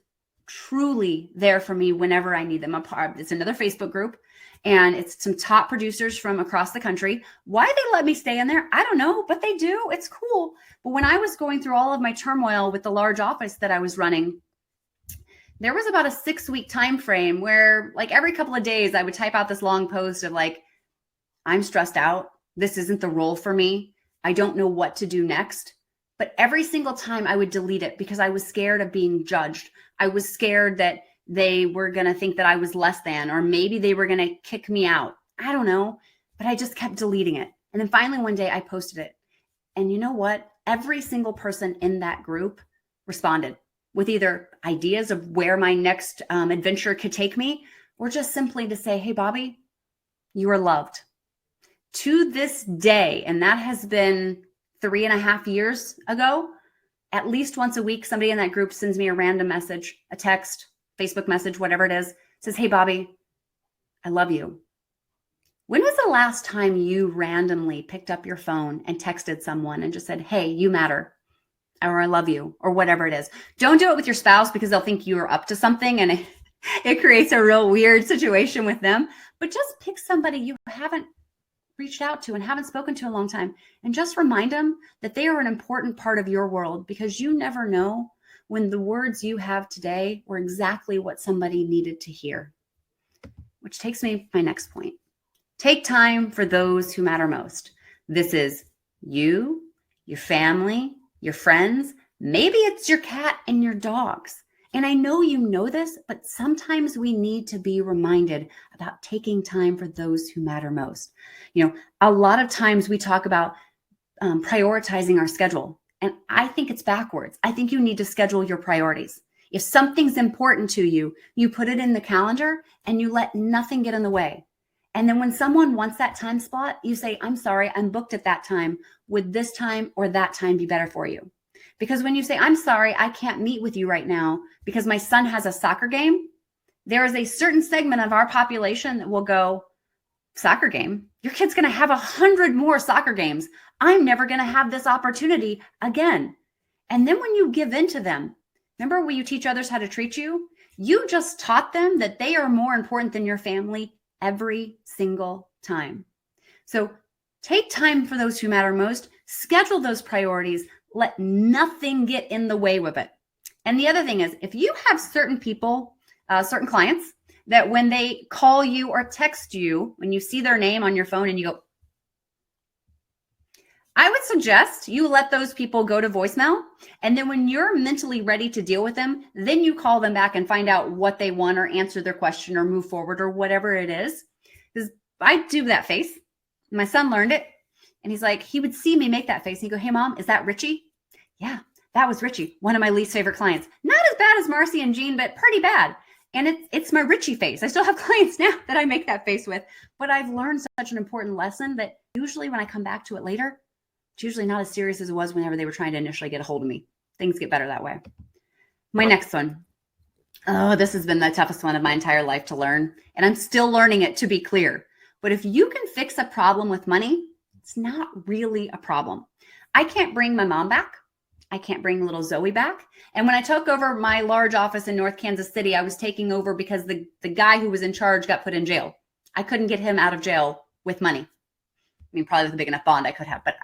[SPEAKER 2] truly there for me whenever I need them. It's another Facebook group, and it's some top producers from across the country. Why they let me stay in there, I don't know, but they do. It's cool. But when I was going through all of my turmoil with the large office that I was running, there was about a 6-week time frame where, like, every couple of days I would type out this long post of like, I'm stressed out. This isn't the role for me. I don't know what to do next. But every single time I would delete it because I was scared of being judged. I was scared that they were going to think that I was less than, or maybe they were going to kick me out. I don't know, but I just kept deleting it. And then finally one day I posted it. And you know what? Every single person in that group responded with either ideas of where my next adventure could take me, or just simply to say, hey, Bobbie, you are loved. To this day, and that has been 3.5 years ago, at least once a week, somebody in that group sends me a random message, a text, Facebook message, whatever it is, says, hey, Bobbie, I love you. When was the last time you randomly picked up your phone and texted someone and just said, hey, you matter, or I love you, or whatever it is? Don't do it with your spouse because they'll think you are up to something and it creates a real weird situation with them. But just pick somebody you haven't reached out to and haven't spoken to in a long time, and just remind them that they are an important part of your world, because you never know when the words you have today were exactly what somebody needed to hear. Which takes me to my next point. Take time for those who matter most. This is you, your family, your friends. Maybe it's your cat and your dogs. And I know you know this, but sometimes we need to be reminded about taking time for those who matter most. You know, a lot of times we talk about prioritizing our schedule, and I think it's backwards. I think you need to schedule your priorities. If something's important to you, you put it in the calendar and you let nothing get in the way. And then when someone wants that time slot, you say, I'm sorry, I'm booked at that time. Would this time or that time be better for you? Because when you say, I'm sorry, I can't meet with you right now because my son has a soccer game, there is a certain segment of our population that will go, soccer game? Your kid's going to have 100 more soccer games. I'm never going to have this opportunity again. And then when you give in to them, remember when you teach others how to treat you? You just taught them that they are more important than your family every single time. So take time for those who matter most, schedule those priorities, let nothing get in the way with it. And the other thing is, if you have certain people, certain clients, that when they call you or text you, when you see their name on your phone and you go, I would suggest you let those people go to voicemail. And then when you're mentally ready to deal with them, then you call them back and find out what they want, or answer their question, or move forward, or whatever it is. Because I do that face. My son learned it. And he's like, he would see me make that face. And he'd go, hey, Mom, is that Richie? Yeah, That was Richie, one of my least favorite clients. Not as bad as Marcy and Jean, but pretty bad. And it's my Richie face. I still have clients now that I make that face with, but I've learned such an important lesson that usually when I come back to it later, it's usually not as serious as it was whenever they were trying to initially get a hold of me. Things get better that way. My next one. Oh, this has been the toughest one of my entire life to learn. And I'm still learning it, to be clear. But if you can fix a problem with money, it's not really a problem. I can't bring my mom back. I can't bring little Zoe back. And when I took over my large office in North Kansas City, I was taking over because the guy who was in charge got put in jail. I couldn't get him out of jail with money. I mean, probably with a big enough bond I could have, but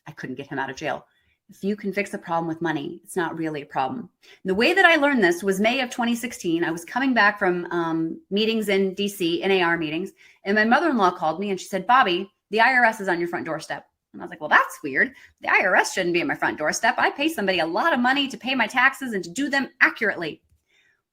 [SPEAKER 2] I couldn't get him out of jail. If you can fix a problem with money, it's not really a problem. The way that I learned this was May of 2016. I was coming back from meetings in DC, NAR meetings, and my mother-in-law called me and she said, Bobbie, the IRS is on your front doorstep. And I was like, well, that's weird. The IRS shouldn't be at my front doorstep. I pay somebody a lot of money to pay my taxes and to do them accurately.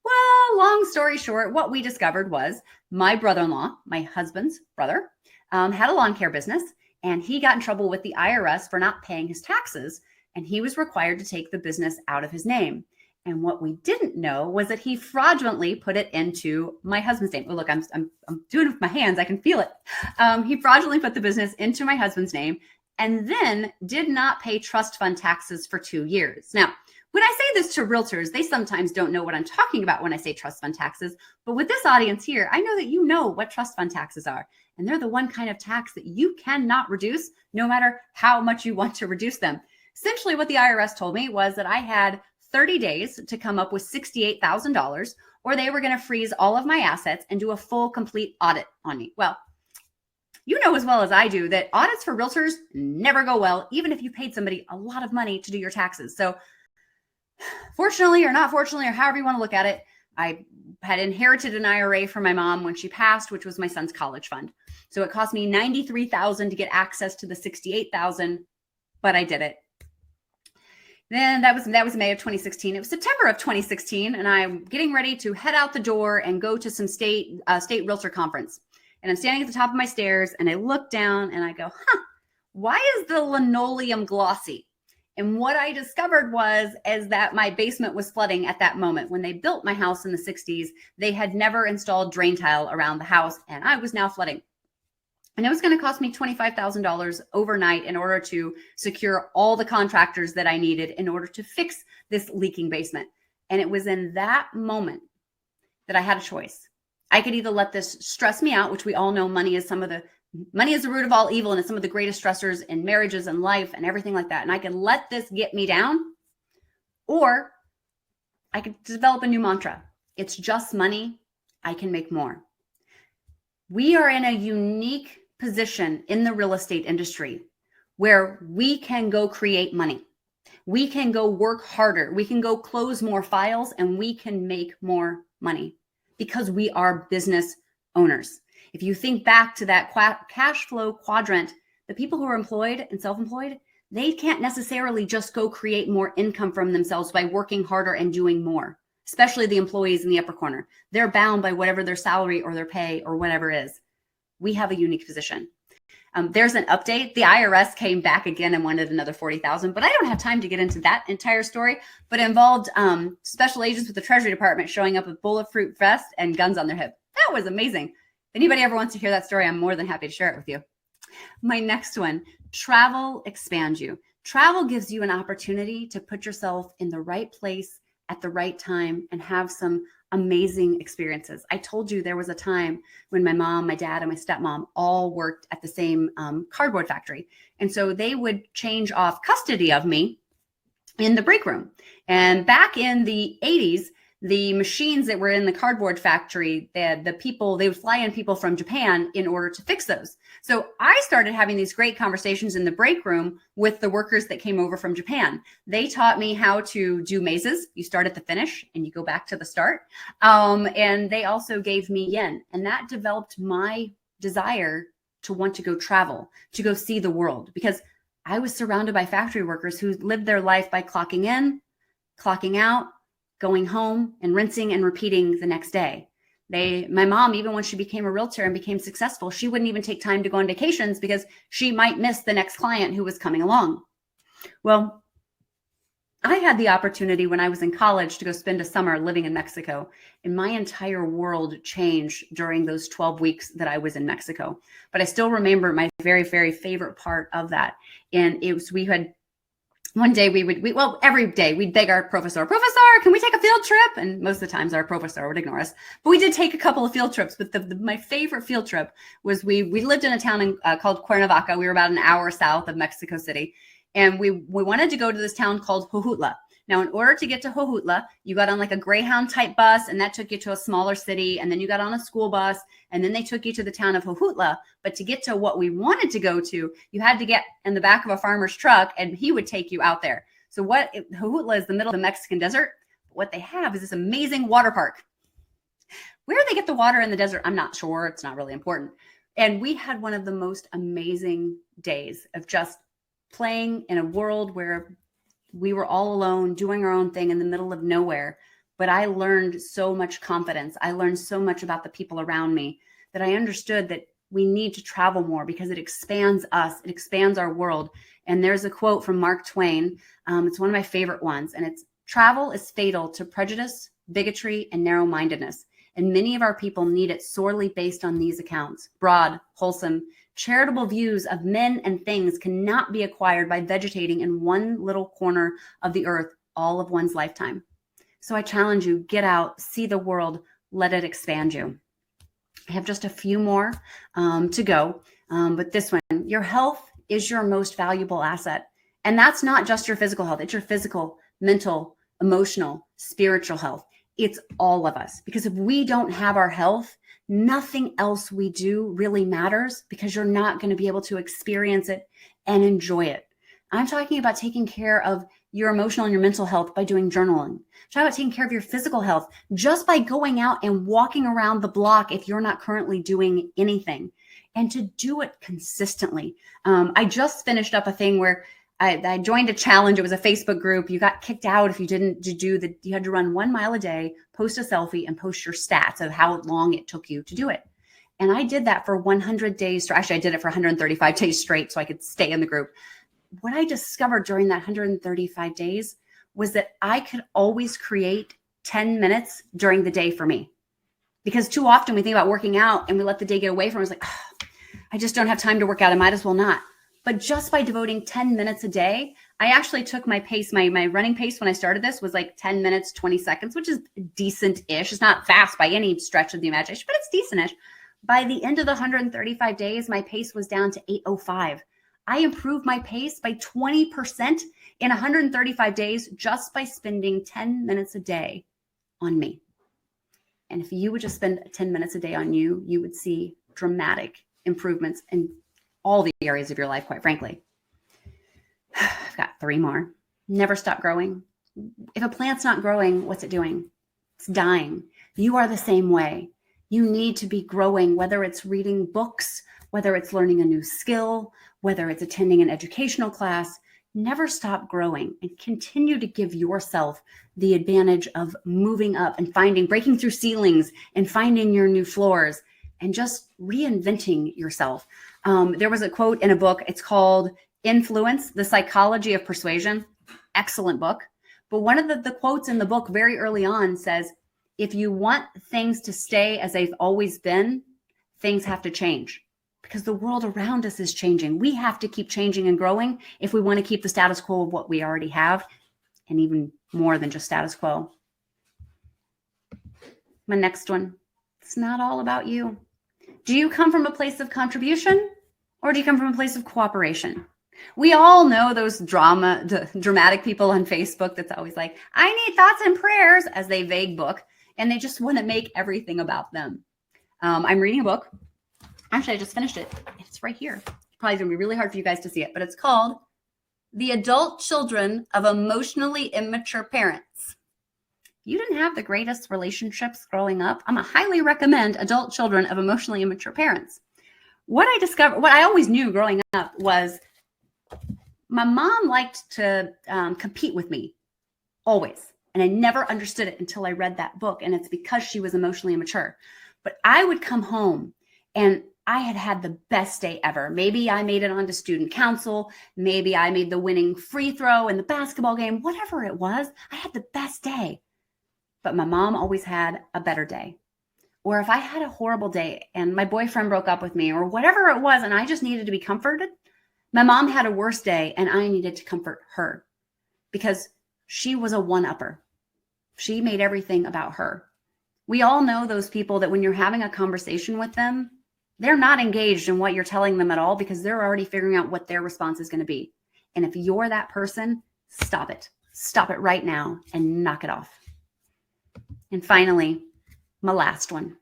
[SPEAKER 2] Well, long story short, what we discovered was my brother-in-law, my husband's brother, had a lawn care business, and he got in trouble with the IRS for not paying his taxes, and he was required to take the business out of his name. And what we didn't know was that he fraudulently put it into my husband's name. Oh, look, I'm doing it with my hands. I can feel it. He fraudulently put the business into my husband's name and then did not pay trust fund taxes for 2 years. Now, when I say this to realtors, they sometimes don't know what I'm talking about when I say trust fund taxes. But with this audience here, I know that you know what trust fund taxes are. And they're the one kind of tax that you cannot reduce no matter how much you want to reduce them. Essentially, what the IRS told me was that I had 30 days to come up with $68,000, or they were going to freeze all of my assets and do a full, complete audit on me. Well, you know as well as I do that audits for realtors never go well, even if you paid somebody a lot of money to do your taxes. So fortunately or not fortunately, or however you want to look at it, I had inherited an IRA from my mom when she passed, which was my son's college fund. So it cost me $93,000 to get access to the $68,000, but I did it. Then that was May of 2016. It was September of 2016, and I'm getting ready to head out the door and go to some state realtor conference. And I'm standing at the top of my stairs, and I look down, and I go, why is the linoleum glossy? And what I discovered is that my basement was flooding at that moment. When they built my house in the 60s, they had never installed drain tile around the house, and I was now flooding. And it was going to cost me $25,000 overnight in order to secure all the contractors that I needed in order to fix this leaking basement. And it was in that moment that I had a choice. I could either let this stress me out, which we all know money is the root of all evil, and it's some of the greatest stressors in marriages and life and everything like that. And I could let this get me down, or I could develop a new mantra. It's just money. I can make more. We are in a unique position in the real estate industry where we can go create money. We can go work harder. We can go close more files, and we can make more money because we are business owners. If you think back to that cash flow quadrant, the people who are employed and self-employed, they can't necessarily just go create more income from themselves by working harder and doing more, especially the employees in the upper corner. They're bound by whatever their salary or their pay or whatever is. We have a unique position. There's an update. The IRS came back again and wanted another $40,000, but I don't have time to get into that entire story, but it involved special agents with the Treasury Department showing up with bulletproof vests and guns on their hip. That was amazing. If anybody ever wants to hear that story, I'm more than happy to share it with you. My next one, travel expands you. Travel gives you an opportunity to put yourself in the right place at the right time and have some amazing experiences. I told you there was a time when my mom, my dad, and my stepmom all worked at the same cardboard factory. And so they would change off custody of me in the break room. And back in the 80s, the machines that were in the cardboard factory, they would fly in people from Japan in order to fix those. So I started having these great conversations in the break room with the workers that came over from Japan. They taught me how to do mazes. You start at the finish and you go back to the start. And they also gave me yen. And that developed my desire to want to go travel, to go see the world, because I was surrounded by factory workers who lived their life by clocking in, clocking out, going home, and rinsing and repeating the next day. My mom, even when she became a realtor and became successful, she wouldn't even take time to go on vacations because she might miss the next client who was coming along. Well, I had the opportunity when I was in college to go spend a summer living in Mexico, and my entire world changed during those 12 weeks that I was in Mexico. But I still remember my very, very favorite part of that. And it was, we had one day every day we'd beg our professor, can we take a field trip? And most of the times our professor would ignore us, but we did take a couple of field trips. But my favorite field trip was we lived in a town called Cuernavaca. We were about an hour south of Mexico City. And we wanted to go to this town called Jojutla. Now, in order to get to Jojutla, you got on like a Greyhound type bus, and that took you to a smaller city. And then you got on a school bus, and then they took you to the town of Jojutla. But to get to what we wanted to go to, you had to get in the back of a farmer's truck, and he would take you out there. So Jojutla is the middle of the Mexican desert. What they have is this amazing water park. Where they get the water in the desert, I'm not sure. It's not really important. And we had one of the most amazing days of just playing in a world where we were all alone, doing our own thing in the middle of nowhere. But I learned so much confidence. I learned so much about the people around me that I understood that we need to travel more because it expands us. It expands our world. And there's a quote from Mark Twain. It's one of my favorite ones. And it's, travel is fatal to prejudice, bigotry, and narrow-mindedness. And many of our people need it sorely based on these accounts. Broad, wholesome, charitable views of men and things cannot be acquired by vegetating in one little corner of the earth all of one's lifetime. So I challenge you, get out, see the world, let it expand you. I have just a few more to go, but this one, your health is your most valuable asset. And that's not just your physical health. It's your physical, mental, emotional, spiritual health. It's all of us. Because if we don't have our health, nothing else we do really matters because you're not going to be able to experience it and enjoy it. I'm talking about taking care of your emotional and your mental health by doing journaling. I'm talking about taking care of your physical health just by going out and walking around the block if you're not currently doing anything, and to do it consistently. I just finished up a thing where I joined a challenge. It was a Facebook group. You got kicked out if you didn't do the, you had to run 1 mile a day, post a selfie, and post your stats of how long it took you to do it. And I did that for 100 days. Actually, I did it for 135 days straight so I could stay in the group. What I discovered during that 135 days was that I could always create 10 minutes during the day for me. Because too often we think about working out and we let the day get away from us. Like, oh, I just don't have time to work out. I might as well not. But just by devoting 10 minutes a day, I actually took my pace, my running pace when I started this was like 10 minutes, 20 seconds, which is decent-ish. It's not fast by any stretch of the imagination, but it's decent-ish. By the end of the 135 days, my pace was down to 8:05. I improved my pace by 20% in 135 days just by spending 10 minutes a day on me. And if you would just spend 10 minutes a day on you, you would see dramatic improvements in all the areas of your life, quite frankly. I've got 3 more. Never stop growing. If a plant's not growing, what's it doing? It's dying. You are the same way. You need to be growing, whether it's reading books, whether it's learning a new skill, whether it's attending an educational class. Never stop growing and continue to give yourself the advantage of moving up and breaking through ceilings and finding your new floors and just reinventing yourself. There was a quote in a book. It's called Influence, The Psychology of Persuasion. Excellent book. But one of the quotes in the book very early on says, if you want things to stay as they've always been, things have to change because the world around us is changing. We have to keep changing and growing if we want to keep the status quo of what we already have, and even more than just status quo. My next one, it's not all about you. Do you come from a place of contribution or do you come from a place of cooperation? We all know those dramatic people on Facebook that's always like, I need thoughts and prayers as they vague book, and they just want to make everything about them. I'm reading a book. Actually, I just finished it. It's right here. It's probably going to be really hard for you guys to see it, but it's called The Adult Children of Emotionally Immature Parents. You didn't have the greatest relationships growing up. I'm going to highly recommend Adult Children of Emotionally Immature Parents. What I discovered, what I always knew growing up was my mom liked to compete with me, always. And I never understood it until I read that book. And it's because she was emotionally immature. But I would come home and I had had the best day ever. Maybe I made it onto student council. Maybe I made the winning free throw in the basketball game, whatever it was. I had the best day. But my mom always had a better day. Or if I had a horrible day and my boyfriend broke up with me or whatever it was, and I just needed to be comforted, my mom had a worse day and I needed to comfort her because she was a one-upper. She made everything about her. We all know those people that when you're having a conversation with them, they're not engaged in what you're telling them at all because they're already figuring out what their response is going to be. And if you're that person, stop it. Stop it right now and knock it off. And finally, my last one.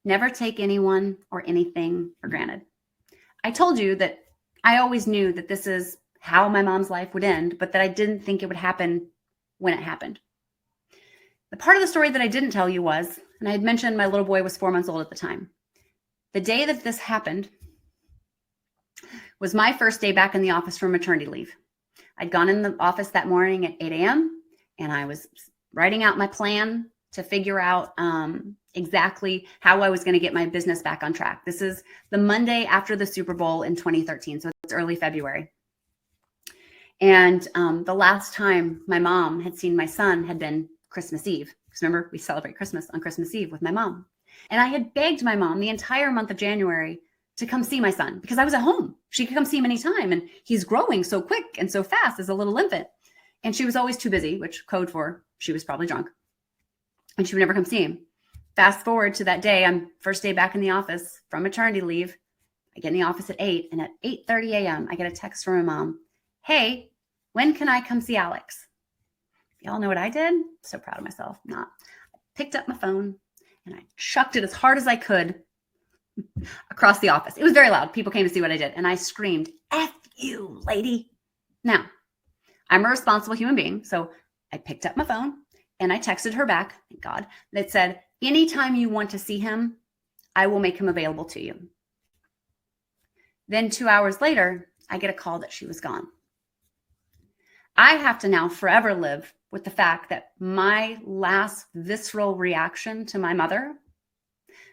[SPEAKER 2] Never take anyone or anything for granted. I told you that I always knew that this is how my mom's life would end, but that I didn't think it would happen when it happened. The part of the story that I didn't tell you was, and I had mentioned my little boy was 4 months old at the time. The day that this happened was my first day back in the office from maternity leave. I'd gone in the office that morning at 8 a.m. and I was writing out my plan to figure out exactly how I was going to get my business back on track. This is the Monday after the Super Bowl in 2013, so it's early February. And the last time my mom had seen my son had been Christmas Eve. Because remember, we celebrate Christmas on Christmas Eve with my mom. And I had begged my mom the entire month of January to come see my son because I was at home. She could come see him anytime. And he's growing so quick and so fast as a little infant. And she was always too busy, which code for she was probably drunk. And she would never come see him. Fast forward to that day, I'm first day back in the office from maternity leave. I get in the office at 8, and at 8:30 a.m., I get a text from my mom. Hey, when can I come see Alex? Y'all know what I did? So proud of myself. I picked up my phone and I chucked it as hard as I could across the office. It was very loud. People came to see what I did. And I screamed, F you, lady. Now, I'm a responsible human being. So I picked up my phone and I texted her back, thank God, that said, anytime you want to see him, I will make him available to you. Then 2 hours later, I get a call that she was gone. I have to now forever live with the fact that my last visceral reaction to my mother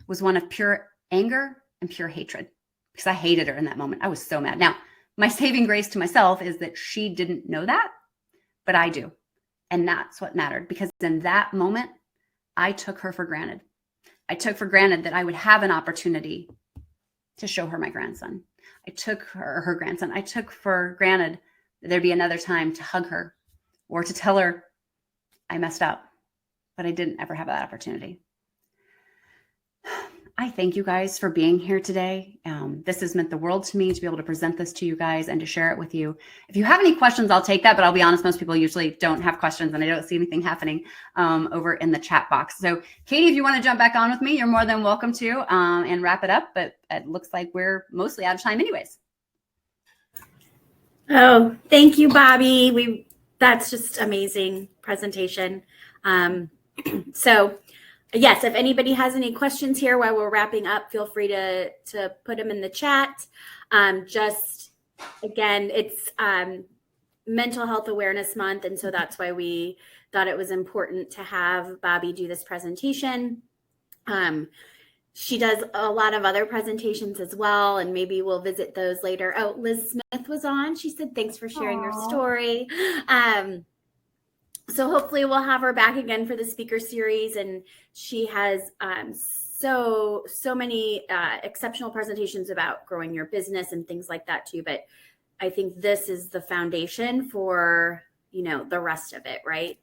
[SPEAKER 2] was one of pure anger and pure hatred because I hated her in that moment. I was so mad. Now, my saving grace to myself is that she didn't know that, but I do. And that's what mattered because in that moment, I took her for granted. I took for granted that I would have an opportunity to show her my grandson. I took her grandson. I took for granted that there'd be another time to hug her or to tell her I messed up, but I didn't ever have that opportunity. I thank you guys for being here today. This has meant the world to me to be able to present this to you guys and to share it with you. If you have any questions, I'll take that, but I'll be honest, most people usually don't have questions and I don't see anything happening over in the chat box. So Katie, if you want to jump back on with me, you're more than welcome to and wrap it up, but it looks like we're mostly out of time anyways.
[SPEAKER 1] Oh, thank you, Bobbie. That's just amazing presentation. So yes, if anybody has any questions here while we're wrapping up, feel free to put them in the chat. Just again, it's Mental Health Awareness Month, and so that's why we thought it was important to have Bobbie do this presentation. She does a lot of other presentations as well, and maybe we'll visit those later. Oh, Liz Smith was on. She said, thanks for sharing your story. So hopefully we'll have her back again for the speaker series. And she has so many exceptional presentations about growing your business and things like that too. But I think this is the foundation for, the rest of it, right?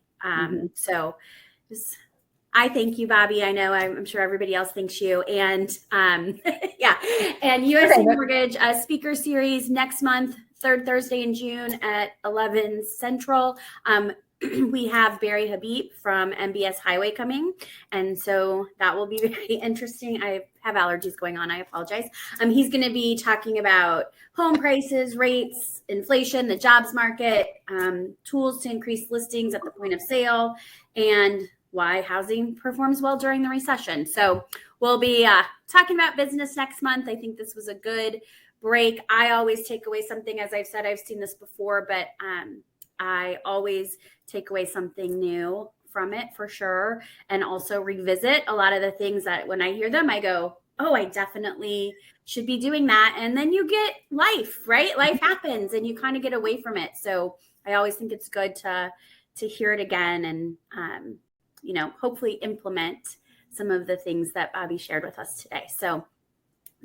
[SPEAKER 1] So I thank you, Bobbie. I know I'm sure everybody else thanks you. And yeah, and USA Mortgage speaker series next month, third Thursday in June at 11 Central. We have Barry Habib from MBS Highway coming. And so that will be very interesting. I have allergies going on. I apologize. He's going to be talking about home prices, rates, inflation, the jobs market, tools to increase listings at the point of sale, and why housing performs well during the recession. So we'll be talking about business next month. I think this was a good break. I always take away something, as I've said, I've seen this before, but I always take away something new from it for sure. And also revisit a lot of the things that when I hear them, I go, oh, I definitely should be doing that. And then you get life, right? Life happens and you kind of get away from it. So I always think it's good to hear it again and, hopefully implement some of the things that Bobbie shared with us today. So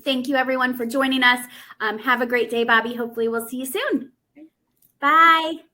[SPEAKER 1] thank you everyone for joining us. Have a great day, Bobbie. Hopefully we'll see you soon. Bye.